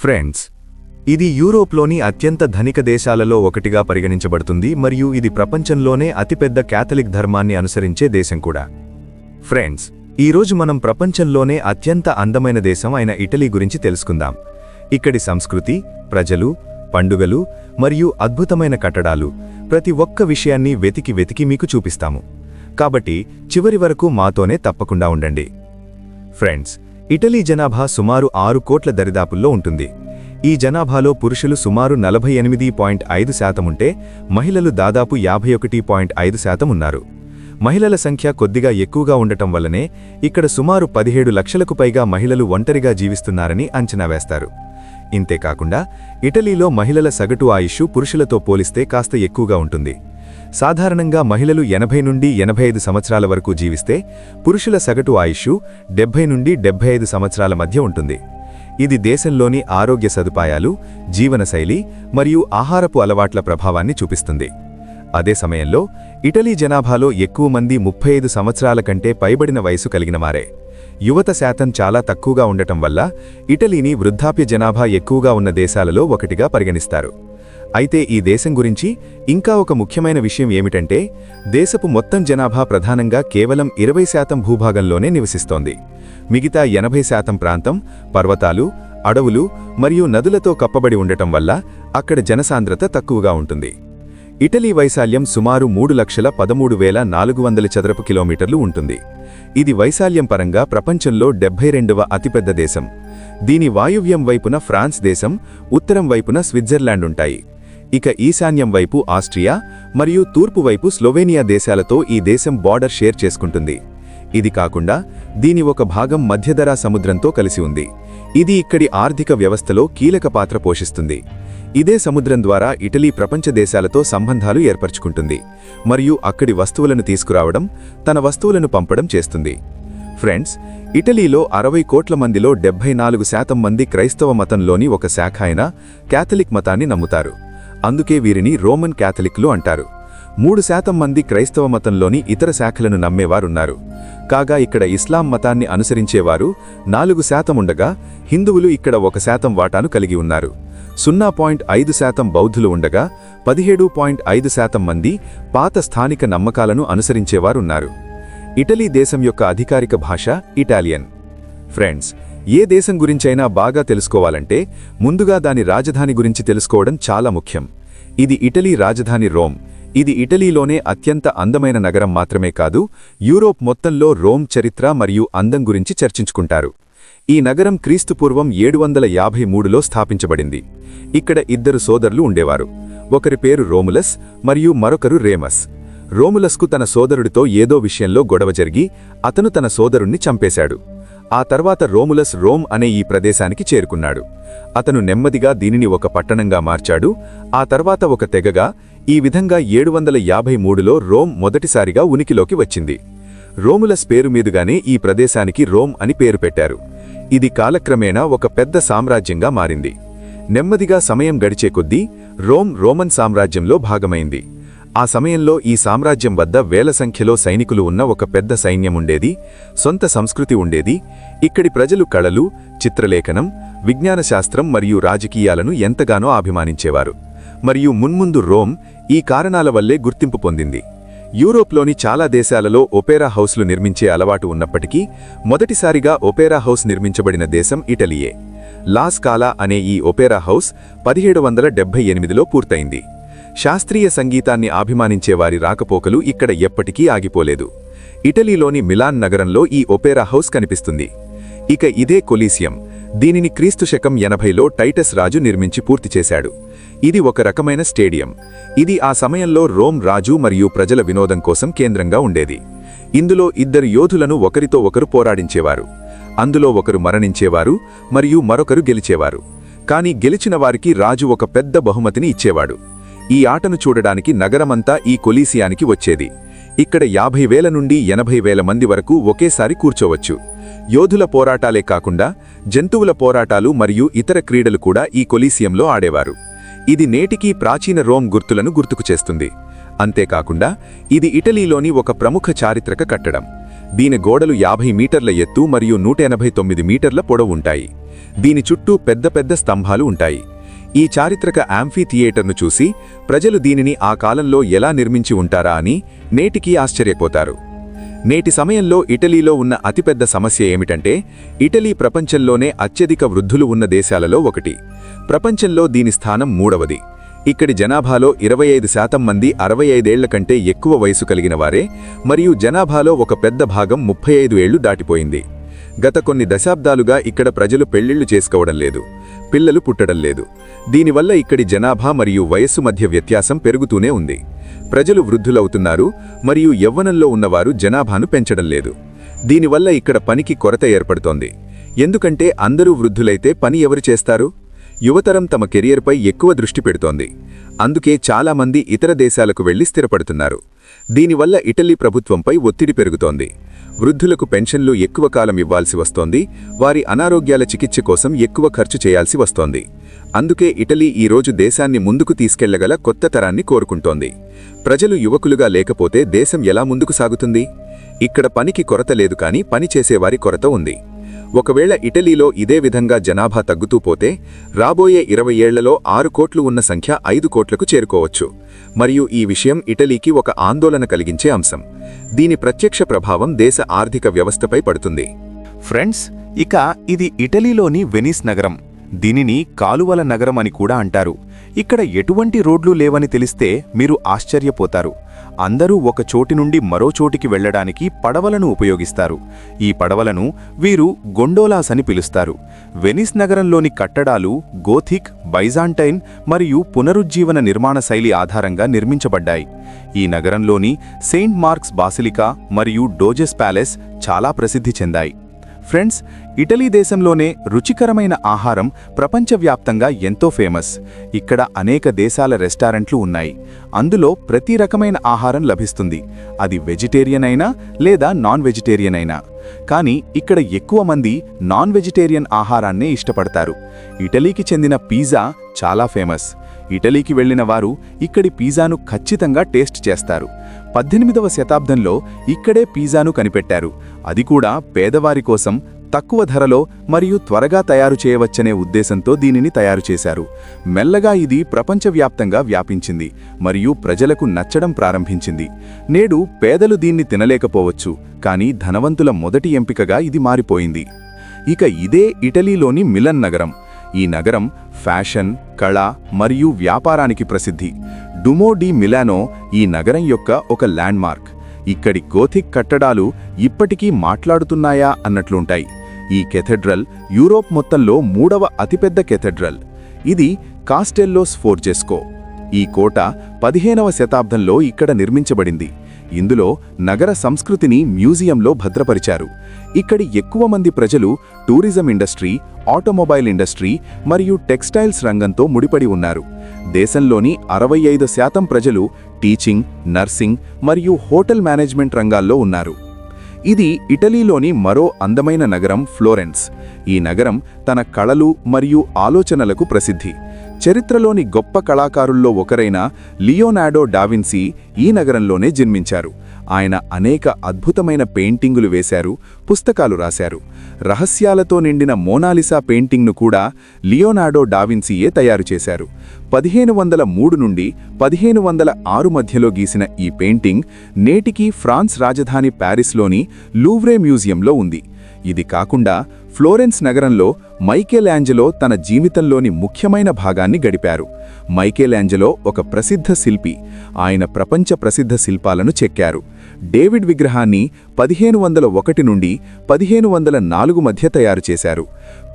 Friends, ఇది యూరోప్లోని అత్యంత ధనిక దేశాలలో ఒకటిగా పరిగణించబడుతుంది మరియు ఇది ప్రపంచంలోనే అతిపెద్ద క్యాథలిక్ ధర్మాన్ని అనుసరించే దేశం కూడా. ఫ్రెండ్స్, ఈరోజు మనం ప్రపంచంలోనే అత్యంత అందమైన దేశం అయిన ఇటలీ గురించి తెలుసుకుందాం. ఇక్కడి సంస్కృతి, ప్రజలు, పండుగలు మరియు అద్భుతమైన కట్టడాలు ప్రతి ఒక్క విషయాన్ని వెతికి మీకు చూపిస్తాము. కాబట్టి చివరి వరకు మాతోనే తప్పకుండా ఉండండి. ఫ్రెండ్స్, ఇటలీ జనాభా సుమారు 6 కోట్ల దరిదాపుల్లో ఉంటుంది. ఈ జనాభాలో పురుషులు సుమారు 48.5% ఉంటే మహిళలు దాదాపు 51.5% ఉన్నారు. మహిళల సంఖ్య కొద్దిగా ఎక్కువగా ఉండటం వల్లనే ఇక్కడ సుమారు 17 లక్షలకు పైగా మహిళలు ఒంటరిగా జీవిస్తున్నారని అంచనా వేస్తారు. ఇంతేకాకుండా ఇటలీలో మహిళల సగటు ఆయుష్ పురుషులతో పోలిస్తే కాస్త ఎక్కువగా ఉంటుంది. సాధారణంగా మహిళలు 80 నుండి 85 సంవత్సరాల వరకు జీవిస్తే పురుషుల సగటు ఆయుష్ 70 నుండి 75 సంవత్సరాల మధ్య ఉంటుంది. ఇది దేశంలోని ఆరోగ్య సదుపాయాలు, జీవనశైలి మరియు ఆహారపు అలవాట్ల ప్రభావాన్ని చూపిస్తుంది. అదే సమయంలో ఇటలీ జనాభాలో ఎక్కువ మంది 35 సంవత్సరాల కంటే పైబడిన వయసు కలిగిన వారే. యువత శాతం చాలా తక్కువగా ఉండటం వల్ల ఇటలీని వృద్ధాప్య జనాభా ఎక్కువగా ఉన్న దేశాలలో ఒకటిగా పరిగణిస్తారు. అయితే ఈ దేశం గురించి ఇంకా ఒక ముఖ్యమైన విషయం ఏమిటంటే, దేశపు మొత్తం జనాభా ప్రధానంగా కేవలం 20% భూభాగంలోనే నివసిస్తోంది. మిగతా 80% ప్రాంతం పర్వతాలు, అడవులు మరియు నదులతో కప్పబడి ఉండటం వల్ల అక్కడ జనసాంద్రత తక్కువగా ఉంటుంది. ఇటలీ వైశాల్యం సుమారు 3,13,400 చదరపు కిలోమీటర్లు ఉంటుంది. ఇది వైశాల్యం పరంగా ప్రపంచంలో 72వ అతిపెద్ద దేశం. దీని వాయువ్యం వైపున ఫ్రాన్స్ దేశం, ఉత్తరం వైపున స్విట్జర్లాండ్ ఉంటాయి. ఇక ఈశాన్యం వైపు ఆస్ట్రియా మరియు తూర్పు వైపు స్లోవేనియా దేశాలతో ఈ దేశం బార్డర్ షేర్ చేసుకుంటుంది. ఇది కాకుండా దీని ఒక భాగం మధ్యధరా సముద్రంతో కలిసి ఉంది. ఇది ఇక్కడి ఆర్థిక వ్యవస్థలో కీలక పాత్ర పోషిస్తుంది. ఇదే సముద్రం ద్వారా ఇటలీ ప్రపంచ దేశాలతో సంబంధాలు ఏర్పరచుకుంటుంది మరియు అక్కడి వస్తువులను తీసుకురావడం, తన వస్తువులను పంపడం చేస్తుంది. ఫ్రెండ్స్, ఇటలీలో 60 కోట్ల మందిలో 74% మంది క్రైస్తవ మతంలోని ఒక శాఖ అయిన క్యాథలిక్ మతాన్ని నమ్ముతారు. అందుకే వీరిని రోమన్ క్యాథలిక్లు అంటారు. 3% మంది క్రైస్తవ మతంలోని ఇతర శాఖలను నమ్మేవారున్నారు. కాగా ఇక్కడ ఇస్లాం మతాన్ని అనుసరించేవారు 4% ఉండగా హిందువులు ఇక్కడ 1% వాటాను కలిగి ఉన్నారు. 0.5% బౌద్ధులు ఉండగా 17.5% మంది పాత స్థానిక నమ్మకాలను అనుసరించేవారున్నారు. ఇటలీ దేశం యొక్క అధికారిక భాష ఇటాలియన్. ఫ్రెండ్స్, ఏ దేశం గురించైనా బాగా తెలుసుకోవాలంటే ముందుగా దాని రాజధాని గురించి తెలుసుకోవడం చాలా ముఖ్యం. ఇది ఇటలీ రాజధాని రోమ్. ఇది ఇటలీలోనే అత్యంత అందమైన నగరం మాత్రమే కాదు, యూరోప్ మొత్తంలో రోమ్ చరిత్ర మరియు అందం గురించి చర్చించుకుంటారు. ఈ నగరం క్రీస్తుపూర్వం 753లో స్థాపించబడింది. ఇక్కడ 2 సోదరులు ఉండేవారు. ఒకరి పేరు రోములస్ మరియు మరొకరు రేమస్. రోములస్కు తన సోదరుడితో ఏదో విషయంలో గొడవ జరిగి అతను తన సోదరుణ్ణి చంపేశాడు. ఆ తర్వాత రోములస్ రోమ్ అనే ఈ ప్రదేశానికి చేరుకున్నాడు. అతను నెమ్మదిగా దీనిని ఒక పట్టణంగా మార్చాడు, ఆ తర్వాత ఒక తెగగా. ఈ విధంగా 753లో రోమ్ మొదటిసారిగా ఉనికిలోకి వచ్చింది. రోములస్ పేరు మీదుగానే ఈ ప్రదేశానికి రోమ్ అని పేరు పెట్టారు. ఇది కాలక్రమేణా ఒక పెద్ద సామ్రాజ్యంగా మారింది. నెమ్మదిగా సమయం గడిచే కొద్దీ రోమ్ రోమన్ సామ్రాజ్యంలో భాగమైంది. ఆ సమయంలో ఈ సామ్రాజ్యం వద్ద వేల సంఖ్యలో సైనికులు ఉన్న ఒక పెద్ద సైన్యం ఉండేది, సొంత సంస్కృతి ఉండేది. ఇక్కడి ప్రజలు కళలు, చిత్రలేఖనం, విజ్ఞానశాస్త్రం మరియు రాజకీయాలను ఎంతగానో అభిమానించేవారు. మరియు మున్ముందు రోమ్ ఈ కారణాల వల్లే గుర్తింపు పొందింది. యూరోప్లోని చాలా దేశాలలో ఒపేరా హౌస్లు నిర్మించే అలవాటు ఉన్నప్పటికీ మొదటిసారిగా ఒపేరా హౌస్ నిర్మించబడిన దేశం ఇటలీయే. లా స్కాలా అనే ఈ ఒపేరా హౌస్ 1778లో పూర్తయింది. శాస్త్రీయ సంగీతాన్ని అభిమానించే వారి రాకపోకలు ఇక్కడ ఎప్పటికీ ఆగిపోలేదు. ఇటలీలోని మిలాన్ నగరంలో ఈ ఒపేరా హౌస్ కనిపిస్తుంది. ఇక ఇదే కొలీసియం. దీనిని క్రీస్తు శకం 80లో టైటస్ రాజు నిర్మించి పూర్తి చేశాడు. ఇది ఒక రకమైన స్టేడియం. ఇది ఆ సమయంలో రోమ్ రాజు మరియు ప్రజల వినోదం కోసం కేంద్రంగా ఉండేది. ఇందులో 2 యోధులను ఒకరితో ఒకరు పోరాడించేవారు. అందులో ఒకరు మరణించేవారు మరియు మరొకరు గెలిచేవారు. కానీ గెలిచిన వారికి రాజు ఒక పెద్ద బహుమతిని ఇచ్చేవాడు. ఈ ఆటను చూడడానికి నగరమంతా ఈ కొలీసియానికి వచ్చేది. ఇక్కడ 50,000 నుండి 80,000 మంది వరకు ఒకేసారి కూర్చోవచ్చు. యోధుల పోరాటాలే కాకుండా జంతువుల పోరాటాలు మరియు ఇతర క్రీడలు కూడా ఈ కొలీసియంలో ఆడేవారు. ఇది నేటికీ ప్రాచీన రోమ్ గుర్తులను గుర్తుకు చేస్తుంది. అంతేకాకుండా ఇది ఇటలీలోని ఒక ప్రముఖ చారిత్రక కట్టడం. దీని గోడలు 50 మీటర్ల ఎత్తు మరియు 189 మీటర్ల పొడవు ఉంటాయి. దీని చుట్టూ పెద్ద పెద్ద స్తంభాలు ఉంటాయి. ఈ చారిత్రక యాంఫీ థియేటర్ను చూసి ప్రజలు దీనిని ఆ కాలంలో ఎలా నిర్మించి ఉంటారా అని నేటికీ ఆశ్చర్యపోతారు. నేటి సమయంలో ఇటలీలో ఉన్న అతిపెద్ద సమస్య ఏమిటంటే, ఇటలీ ప్రపంచంలోనే అత్యధిక వృద్ధులు ఉన్న దేశాలలో ఒకటి. ప్రపంచంలో దీని స్థానం 3వది. ఇక్కడి జనాభాలో 25% మంది 65 ఏళ్ల కంటే ఎక్కువ వయసు కలిగిన వారే, మరియు జనాభాలో ఒక పెద్ద భాగం 35 ఏళ్లు దాటిపోయింది. గత కొన్ని దశాబ్దాలుగా ఇక్కడ ప్రజలు పెళ్లిళ్లు చేసుకోవడం లేదు, పిల్లలు పుట్టడం లేదు. దీనివల్ల ఇక్కడి జనాభా మరియు వయస్సు మధ్య వ్యత్యాసం పెరుగుతూనే ఉంది. ప్రజలు వృద్ధులవుతున్నారు మరియు యవ్వనంలో ఉన్నవారు జనాభాను పెంచడం లేదు. దీనివల్ల ఇక్కడ పనికి కొరత ఏర్పడుతోంది. ఎందుకంటే అందరూ వృద్ధులైతే పని ఎవరు చేస్తారు? యువతరం తమ కెరియర్పై ఎక్కువ దృష్టి పెడుతోంది. అందుకే చాలామంది ఇతర దేశాలకు వెళ్లి స్థిరపడుతున్నారు. దీనివల్ల ఇటలీ ప్రభుత్వంపై ఒత్తిడి పెరుగుతోంది. వృద్ధులకు పెన్షన్లు ఎక్కువ కాలం ఇవ్వాల్సి వస్తోంది. వారి అనారోగ్యాల చికిత్స కోసం ఎక్కువ ఖర్చు చేయాల్సి వస్తోంది. అందుకే ఇటలీ ఈరోజు దేశాన్ని ముందుకు తీసుకెళ్లగల కొత్త తరాన్ని కోరుకుంటోంది. ప్రజలు యువకులుగా లేకపోతే దేశం ఎలా ముందుకు సాగుతుంది? ఇక్కడ పనికి కొరత లేదు, కానీ పని చేసేవారి కొరత ఉంది. ఒకవేళ ఇటలీలో ఇదే విధంగా జనాభా తగ్గుతూ పోతే రాబోయే 20 ఏళ్లలో 6 కోట్లు ఉన్న సంఖ్య 5 కోట్లకు చేరుకోవచ్చు. మరియు ఈ విషయం ఇటలీకి ఒక ఆందోళన కలిగించే అంశం. దీని ప్రత్యక్ష ప్రభావం దేశ ఆర్థిక వ్యవస్థపై పడుతుంది. ఫ్రెండ్స్, ఇక ఇది ఇటలీలోని వెనిస్ నగరం. దీనిని కాలువల నగరం అని కూడా అంటారు. ఇక్కడ ఎటువంటి రోడ్లు లేవని తెలిస్తే మీరు ఆశ్చర్యపోతారు. అందరూ ఒక చోటి నుండి మరో చోటికి వెళ్లడానికి పడవలను ఉపయోగిస్తారు. ఈ పడవలను వీరు గొండోలాస్ అని పిలుస్తారు. వెనిస్ నగరంలోని కట్టడాలు గోథిక్, బైజాంటైన్ మరియు పునరుజ్జీవన నిర్మాణ శైలి ఆధారంగా నిర్మించబడ్డాయి. ఈ నగరంలోని సెయింట్ మార్క్స్ బాసిలికా మరియు డోజెస్ ప్యాలెస్ చాలా ప్రసిద్ధి చెందాయి. ఫ్రెండ్స్, ఇటలీ దేశంలోనే రుచికరమైన ఆహారం ప్రపంచవ్యాప్తంగా ఎంతో ఫేమస్. ఇక్కడ అనేక దేశాల రెస్టారెంట్లు ఉన్నాయి. అందులో ప్రతి రకమైన ఆహారం లభిస్తుంది. అది వెజిటేరియన్ అయినా లేదా నాన్ వెజిటేరియన్ అయినా. కానీ ఇక్కడ ఎక్కువ మంది నాన్ వెజిటేరియన్ ఆహారాన్నే ఇష్టపడతారు. ఇటలీకి చెందిన పిజ్జా చాలా ఫేమస్. ఇటలీకి వెళ్లిన వారు ఇక్కడి పిజ్జాను ఖచ్చితంగా టేస్ట్ చేస్తారు. 18వ శతాబ్దంలో ఇక్కడే పిజ్జాను కనిపెట్టారు. అది కూడా పేదవారి కోసం తక్కువ ధరలో మరియు త్వరగా తయారు చేయవచ్చనే ఉద్దేశంతో దీనిని తయారు చేశారు. మెల్లగా ఇది ప్రపంచవ్యాప్తంగా వ్యాపించింది మరియు ప్రజలకు నచ్చడం ప్రారంభించింది. నేడు పేదలు దీన్ని తినలేకపోవచ్చు, కానీ ధనవంతుల మొదటి ఎంపికగా ఇది మారిపోయింది. ఇక ఇదే ఇటలీలోని మిలన్ నగరం. ఈ నగరం ఫ్యాషన్, కళ మరియు వ్యాపారానికి ప్రసిద్ధి. డుమో డి మిలానో ఈ నగరం యొక్క ఒక ల్యాండ్మార్క్. ఇక్కడి గోథిక్ కట్టడాలు ఇప్పటికీ మాట్లాడుతున్నాయా అన్నట్లుంటాయి. ఈ కెథెడ్రల్ యూరోప్ మొత్తంలో 3వ అతిపెద్ద కెథెడ్రల్. ఇది కాస్టెల్లో స్ఫోర్జెస్కో. ఈ కోట 15వ శతాబ్దంలో ఇక్కడ నిర్మించబడింది. ఇందులో నగర సంస్కృతిని మ్యూజియంలో భద్రపరిచారు. ఇక్కడి ఎక్కువ మంది ప్రజలు టూరిజం ఇండస్ట్రీ, ఆటోమొబైల్ ఇండస్ట్రీ మరియు టెక్స్టైల్స్ రంగంతో ముడిపడి ఉన్నారు. దేశంలోని 65% ప్రజలు టీచింగ్, నర్సింగ్ మరియు హోటల్ మేనేజ్మెంట్ రంగాల్లో ఉన్నారు. ఇది ఇటలీలోని మరో అందమైన నగరం ఫ్లోరెన్స్. ఈ నగరం తన కళలు మరియు ఆలోచనలకు ప్రసిద్ధి. చరిత్రలోని గొప్ప కళాకారుల్లో ఒకరైన లియోనార్డో డావిన్సీ ఈ నగరంలోనే జన్మించారు. ఆయన అనేక అద్భుతమైన పెయింటింగులు వేశారు, పుస్తకాలు రాశారు. రహస్యాలతో నిండిన మోనాలిసా పెయింటింగ్ను కూడా లియోనార్డో డావిన్సీయే తయారు చేశారు. 1503 నుండి 1506 మధ్యలో గీసిన ఈ పెయింటింగ్ నేటికీ ఫ్రాన్స్ రాజధాని ప్యారిస్లోని లూవ్రే మ్యూజియంలో ఉంది. ఇది కాకుండా ఫ్లోరెన్స్ నగరంలో మైకేలాంజెలో తన జీవితంలోని ముఖ్యమైన భాగాన్ని గడిపారు. మైకేలాంజెలో ఒక ప్రసిద్ధ శిల్పి. ఆయన ప్రపంచ ప్రసిద్ధ శిల్పాలను చెక్కారు. డేవిడ్ విగ్రహాన్ని 1501 నుండి 1504 మధ్య తయారు చేశారు.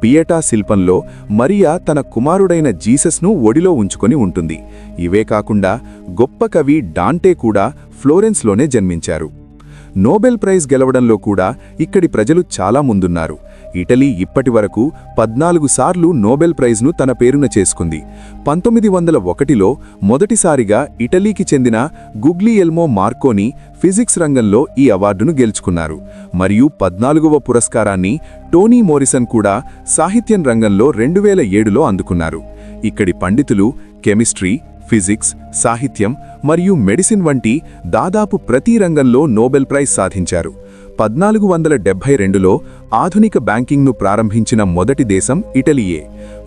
పియటా శిల్పంలో మరియా తన కుమారుడైన జీసస్ను ఒడిలో ఉంచుకొని ఉంటుంది. ఇవే కాకుండా గొప్ప కవి డాంటే కూడా ఫ్లోరెన్స్లోనే జన్మించారు. నోబెల్ ప్రైజ్ గెలవడంలో కూడా ఇక్కడి ప్రజలు చాలా ముందున్నారు. ఇటలీ ఇప్పటివరకు 14 సార్లు నోబెల్ ప్రైజ్ను తన పేరున చేసుకుంది. 1901లో మొదటిసారిగా ఇటలీకి చెందిన గుగ్లియెల్మో మార్కోని ఫిజిక్స్ రంగంలో ఈ అవార్డును గెలుచుకున్నారు. మరియు 14వ పురస్కారాన్ని టోనీ మోరిసన్ కూడా సాహిత్యం రంగంలో 2007లో అందుకున్నారు. ఇక్కడి పండితులు కెమిస్ట్రీ, ఫిజిక్స్, సాహిత్యం మరియు మెడిసిన్ వంటి దాదాపు ప్రతి రంగంలో నోబెల్ ప్రైజ్ సాధించారు. 1472లో ఆధునిక బ్యాంకింగ్ను ప్రారంభించిన మొదటి దేశం ఇటలీయే.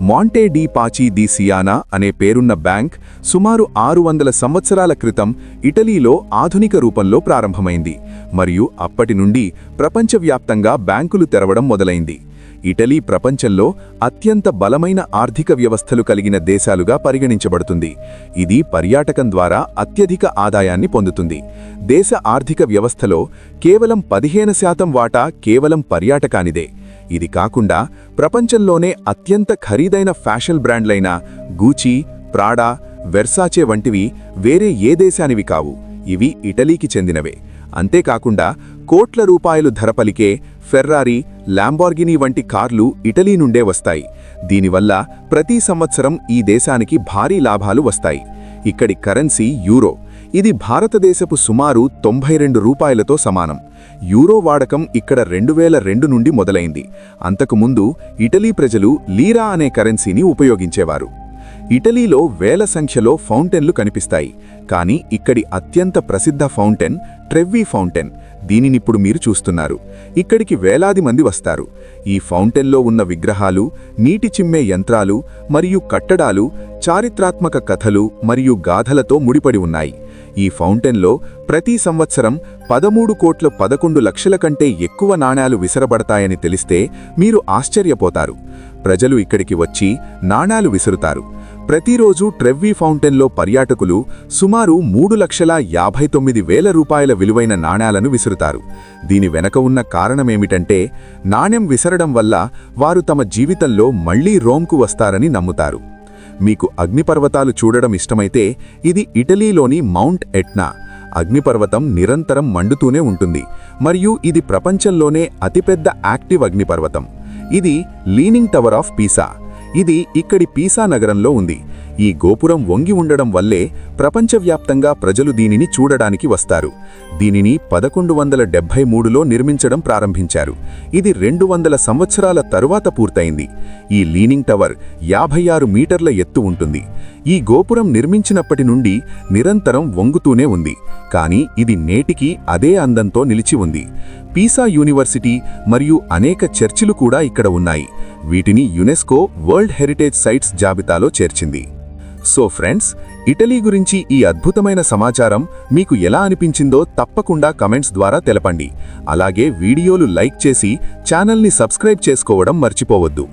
మాంటే డి పాచి ది సియానా అనే పేరున్న బ్యాంక్ సుమారు 600 సంవత్సరాల క్రితం ఇటలీలో ఆధునిక రూపంలో ప్రారంభమైంది మరియు అప్పటి నుండి ప్రపంచవ్యాప్తంగా బ్యాంకులు తెరవడం మొదలైంది. ఇటలీ ప్రపంచంలో అత్యంత బలమైన ఆర్థిక వ్యవస్థలు కలిగిన దేశాలుగా పరిగణించబడుతుంది. ఇది పర్యాటకం ద్వారా అత్యధిక ఆదాయాన్ని పొందుతుంది. దేశ ఆర్థిక వ్యవస్థలో కేవలం 15% వాటా కేవలం పర్యాటకానిదే. ఇది కాకుండా ప్రపంచంలోనే అత్యంత ఖరీదైన ఫ్యాషన్ బ్రాండ్లైన గూచీ, ప్రాడా, వెర్సాచే వంటివి వేరే ఏ దేశానివి కావు. ఇవి ఇటలీకి చెందినవే. అంతేకాకుండా కోట్ల రూపాయలు ధర పలికే ఫెర్రారీ, ల్యాంబోర్గినీ వంటి కార్లు ఇటలీ నుండే వస్తాయి. దీనివల్ల ప్రతి సంవత్సరం ఈ దేశానికి భారీ లాభాలు వస్తాయి. ఇక్కడి కరెన్సీ యూరో. ఇది భారతదేశపు సుమారు 92 రూపాయలతో సమానం. యూరో వాడకం ఇక్కడ 2002 నుండి మొదలైంది. అంతకుముందు ఇటలీ ప్రజలు లీరా అనే కరెన్సీని ఉపయోగించేవారు. ఇటలీలో వేల సంఖ్యలో ఫౌంటైన్లు కనిపిస్తాయి. కానీ ఇక్కడి అత్యంత ప్రసిద్ధ ఫౌంటైన్ ట్రెవ్వి ఫౌంటైన్. దీనినిప్పుడు మీరు చూస్తున్నారు. ఇక్కడికి వేలాది మంది వస్తారు. ఈ ఫౌంటైన్లో ఉన్న విగ్రహాలు, నీటి చిమ్మే యంత్రాలు మరియు కట్టడాలు చారిత్రాత్మక కథలు మరియు గాథలతో ముడిపడి ఉన్నాయి. ఈ ఫౌంటైన్లో ప్రతి సంవత్సరం 13,11 లక్షల కంటే ఎక్కువ నాణేలు విసరబడతాయని తెలిస్తే మీరు ఆశ్చర్యపోతారు. ప్రజలు ఇక్కడికి వచ్చి నాణేలు విసురుతారు. ప్రతిరోజు ట్రెవ్వి ఫౌంటైన్లో పర్యాటకులు సుమారు 3,59,000 రూపాయల విలువైన నాణేలను విసురుతారు. దీని వెనక ఉన్న కారణమేమిటంటే నాణెం విసరడం వల్ల వారు తమ జీవితంలో మళ్లీ రోమ్కు వస్తారని నమ్ముతారు. మీకు అగ్నిపర్వతాలు చూడడం ఇష్టమైతే ఇది ఇటలీలోని మౌంట్ ఎట్నా. అగ్నిపర్వతం నిరంతరం మండుతూనే ఉంటుంది మరియు ఇది ప్రపంచంలోనే అతిపెద్ద యాక్టివ్ అగ్నిపర్వతం. ఇది లీనింగ్ టవర్ ఆఫ్ పీసా. ఇది ఇక్కడి పీసా నగరంలో ఉంది. ఈ గోపురం వంగి ఉండడం వల్లే ప్రపంచవ్యాప్తంగా ప్రజలు దీనిని చూడడానికి వస్తారు. దీనిని 1173లో నిర్మించడం ప్రారంభించారు. ఇది 200 సంవత్సరాల తరువాత పూర్తయింది. ఈ లీనింగ్ టవర్ 56 మీటర్ల ఎత్తు ఉంటుంది. ఈ గోపురం నిర్మించినప్పటి నుండి నిరంతరం వంగుతూనే ఉంది. కానీ ఇది నేటికీ అదే అందంతో నిలిచి ఉంది. పీసా యూనివర్సిటీ మరియు అనేక చర్చిలు కూడా ఇక్కడ ఉన్నాయి. వీటిని యునెస్కో వరల్డ్ హెరిటేజ్ సైట్స్ జాబితాలో చేర్చింది. సో ఫ్రెండ్స్, ఇటలీ గురించి ఈ అద్భుతమైన సమాచారం మీకు ఎలా అనిపించిందో తప్పకుండా కమెంట్స్ ద్వారా తెలపండి. అలాగే వీడియోలు లైక్ చేసి ఛానల్ని సబ్స్క్రైబ్ చేసుకోవడం మర్చిపోవద్దు.